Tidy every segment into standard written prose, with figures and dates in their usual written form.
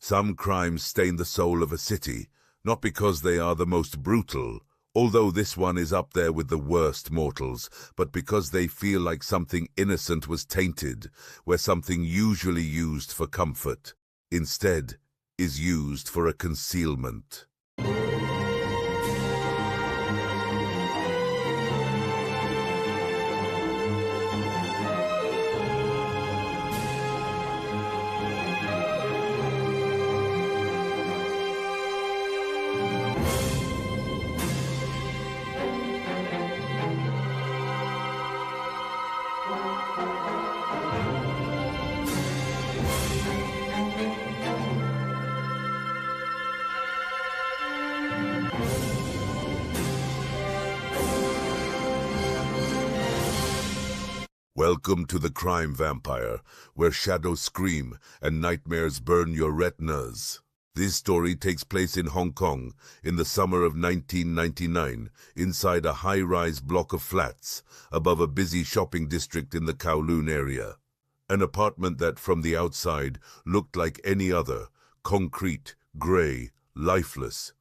Some crimes stain the soul of a city, not because they are the most brutal, although this one is up there with the worst mortals, but because they feel like something innocent was tainted, where something usually used for comfort, instead, is used for a concealment. Welcome to the crime vampire, where shadows scream and nightmares burn your retinas. This story takes place in Hong Kong in the summer of 1999, inside a high-rise block of flats above a busy shopping district in the Kowloon area. An apartment that from the outside looked like any other, concrete, grey, lifeless.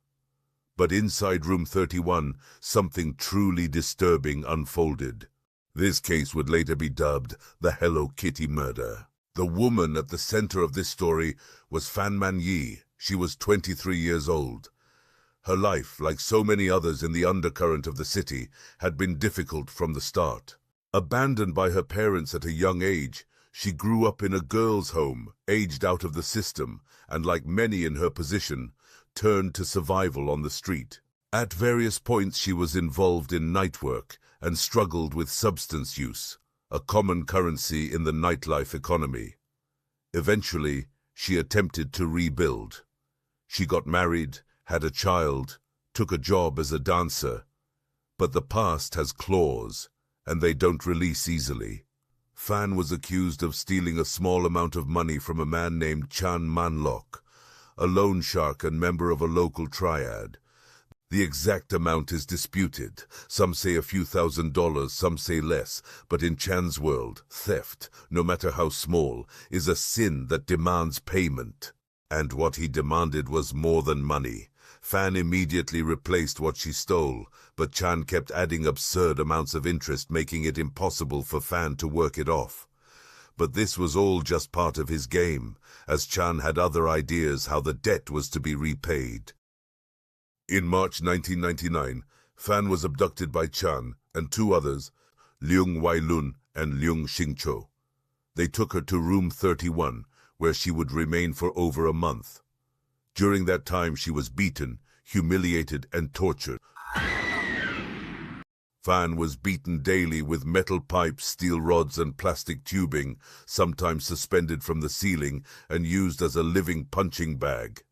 But inside room 31, something truly disturbing unfolded. This case would later be dubbed the Hello Kitty murder. The woman at the center of this story was Fan Man Yi. She was 23 years old. Her life, like so many others in the undercurrent of the city, had been difficult from the start. Abandoned by her parents at a young age, she grew up in a girls' home, aged out of the system, and like many in her position, turned to survival on the street. At various points she was involved in night work and struggled with substance use, a common currency in the nightlife economy. Eventually, she attempted to rebuild. She got married, had a child, took a job as a dancer. But the past has claws, and they don't release easily. Fan was accused of stealing a small amount of money from a man named Chan Manlock, a loan shark and member of a local triad. The exact amount is disputed. Some say a few $1,000s, some say less, but in Chan's world, theft, no matter how small, is a sin that demands payment. And what he demanded was more than money. Fan immediately replaced what she stole, but Chan kept adding absurd amounts of interest, making it impossible for Fan to work it off. But this was all just part of his game, as Chan had other ideas how the debt was to be repaid. In March 1999, Fan was abducted by Chan and two others, Leung Wai-lun and Leung Xingcho. They took her to room 31, where she would remain for over a month. During that time she was beaten, humiliated and tortured. Fan was beaten daily with metal pipes, steel rods and plastic tubing, sometimes suspended from the ceiling and used as a living punching bag.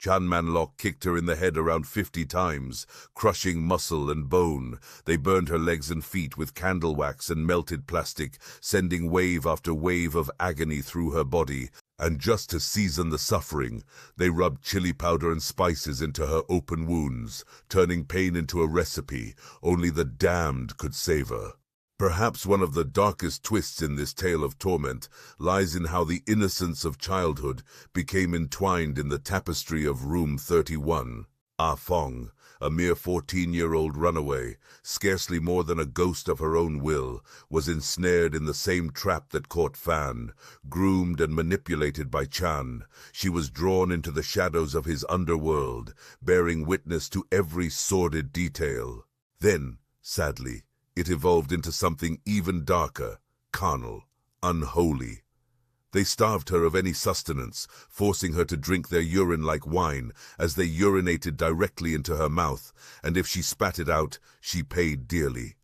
Chan Manlock kicked her in the head around 50 times, crushing muscle and bone. They burned her legs and feet with candle wax and melted plastic, sending wave after wave of agony through her body. And just to season the suffering, they rubbed chili powder and spices into her open wounds, turning pain into a recipe only the damned could savor. Perhaps one of the darkest twists in this tale of torment lies in how the innocence of childhood became entwined in the tapestry of room 31. Ah Fong, a mere 14-year-old runaway, scarcely more than a ghost of her own will, was ensnared in the same trap that caught Fan. Groomed and manipulated by Chan, she was drawn into the shadows of his underworld, bearing witness to every sordid detail. Then, sadly, it evolved into something even darker, carnal, unholy. They starved her of any sustenance, forcing her to drink their urine like wine as they urinated directly into her mouth, and if she spat it out, she paid dearly.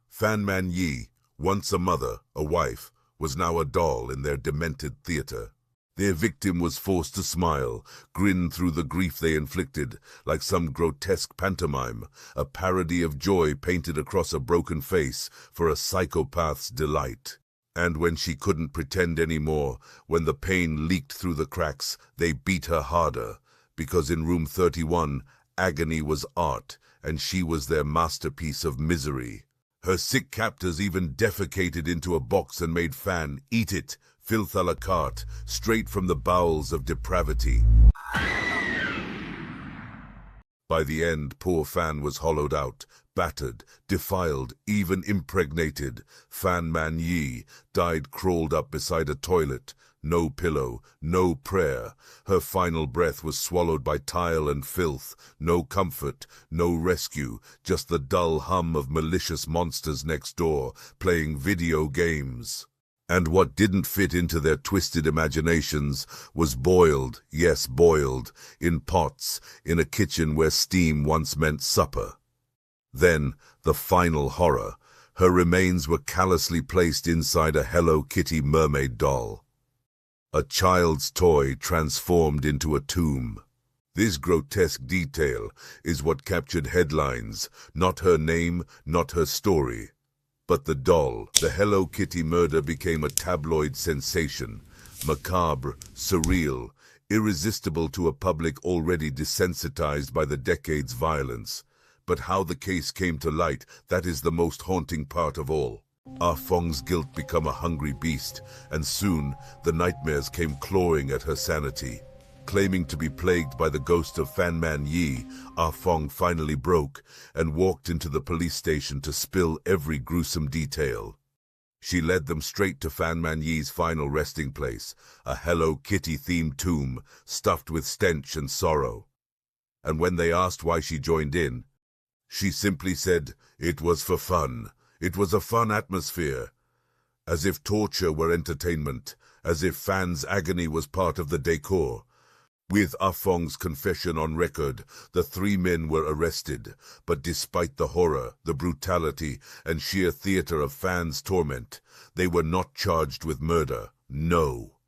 Fan Man Yi, once a mother, a wife, was now a doll in their demented theater. Their victim was forced to smile, grin through the grief they inflicted, like some grotesque pantomime, a parody of joy painted across a broken face for a psychopath's delight. And when she couldn't pretend anymore, when the pain leaked through the cracks, they beat her harder, because in room 31, agony was art, and she was their masterpiece of misery. Her sick captors even defecated into a box and made Fan eat it, filth à la carte, straight from the bowels of depravity. By the end, poor Fan was hollowed out, battered, defiled, even impregnated. Fan Man Yi died crawled up beside a toilet. No pillow, no prayer. Her final breath was swallowed by tile and filth. No comfort, no rescue, just the dull hum of malicious monsters next door, playing video games. And what didn't fit into their twisted imaginations was boiled, yes, boiled, in pots, in a kitchen where steam once meant supper. Then, the final horror. Her remains were callously placed inside a Hello Kitty mermaid doll. A child's toy transformed into a tomb. This grotesque detail is what captured headlines, not her name, not her story. But the doll, the Hello Kitty murder became a tabloid sensation, macabre, surreal, irresistible to a public already desensitized by the decade's violence. But how the case came to light, that is the most haunting part of all. Ah Fong's guilt became a hungry beast, and soon the nightmares came clawing at her sanity. Claiming to be plagued by the ghost of Fan Man Yi, Ah Fong finally broke and walked into the police station to spill every gruesome detail. She led them straight to Fan Man Yi's final resting place, a Hello Kitty-themed tomb stuffed with stench and sorrow. And when they asked why she joined in, she simply said, "It was for fun. It was a fun atmosphere." As if torture were entertainment, as if fans' agony was part of the decor. With Ah Fong's confession on record, the three men were arrested, but despite the horror, the brutality, and sheer theater of fans' torment, they were not charged with murder. No.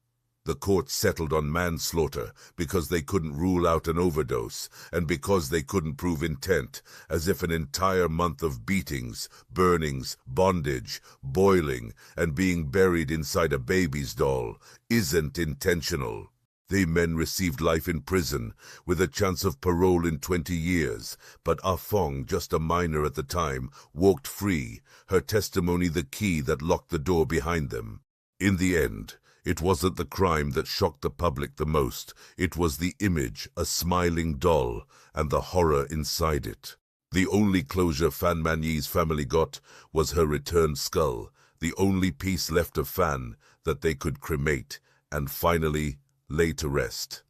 The court settled on manslaughter because they couldn't rule out an overdose, and because they couldn't prove intent, as if an entire month of beatings, burnings, bondage, boiling, and being buried inside a baby's doll isn't intentional. The men received life in prison, with a chance of parole in 20 years, but Ah Fong, just a minor at the time, walked free, her testimony the key that locked the door behind them. In the end, it wasn't the crime that shocked the public the most, it was the image, a smiling doll, and the horror inside it. The only closure Fan Man Yi's family got was her returned skull, the only piece left of Fan that they could cremate, and finally lay to rest.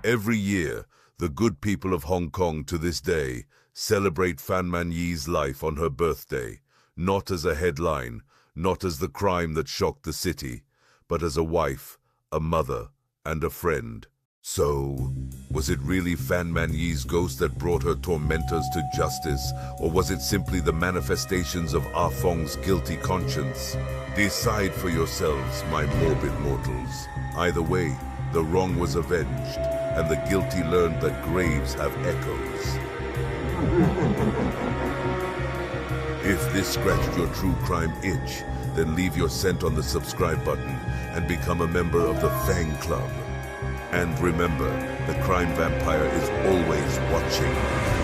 Every year, the good people of Hong Kong to this day celebrate Fan Man Yi's life on her birthday, not as a headline, not as the crime that shocked the city, but as a wife, a mother, and a friend. So, was it really Fan Man Yi's ghost that brought her tormentors to justice, or was it simply the manifestations of Ah Fong's guilty conscience? Decide for yourselves, my morbid mortals. Either way, the wrong was avenged, and the guilty learned that graves have echoes. If this scratched your true crime itch, then leave your scent on the subscribe button and become a member of the Fang Club. And remember, the crime vampire is always watching.